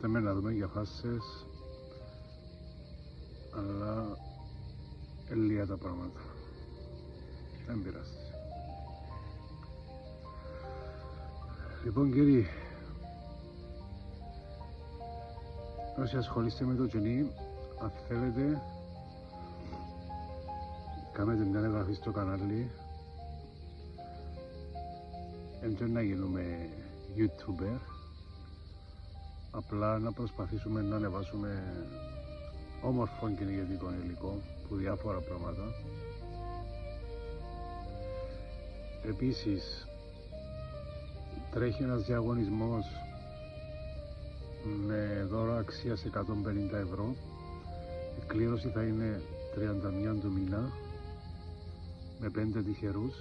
Θέμε να δούμε για φάσες, αλλά λίγα τα πράγματα. Δεν πειράζει. Λοιπόν κύριοι, όσοι ασχολείστε με το τζουνί, αν θέλετε, κάνετε μια εγγραφή στο κανάλι. Δεν να γίνουμε YouTuber, απλά να προσπαθήσουμε να ανεβάσουμε όμορφο και κυνηγετικό υλικό που διάφορα πράγματα. Επίσης τρέχει ένας διαγωνισμός με δώρο αξίας 150 ευρώ. Η κλήρωση θα είναι 31 του μήνα με 5 τυχερούς,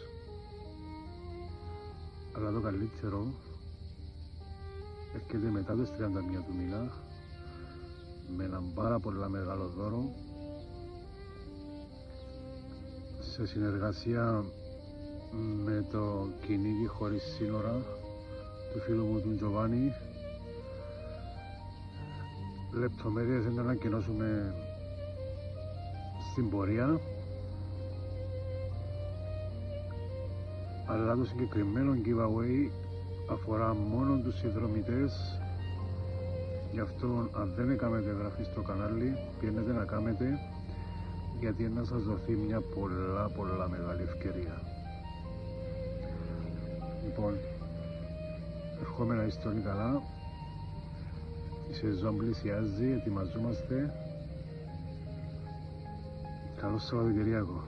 αλλά το καλύτερο έρχεται μετά τις 31 του μήνα με έναν πάρα πολύ μεγάλο δώρο σε συνεργασία με το κυνήγι χωρίς σύνορα του φίλου μου του Τζοβάνι. Λεπτομέρειες να ανακοινώσουμε στην πορεία, αλλά το συγκεκριμένο giveaway αφορά μόνο τους συνδρομητές. Γι' αυτό αν δεν έκαμετε εγγραφή στο κανάλι, πιένετε να κάνετε, γιατί να σας δοθεί μια πολλά μεγάλη ευκαιρία. Λοιπόν, ευχόμαι να είστε όλοι καλά. Η σεζόν πλησιάζει, ετοιμαζόμαστε. Καλό Σαββατοκυριακό.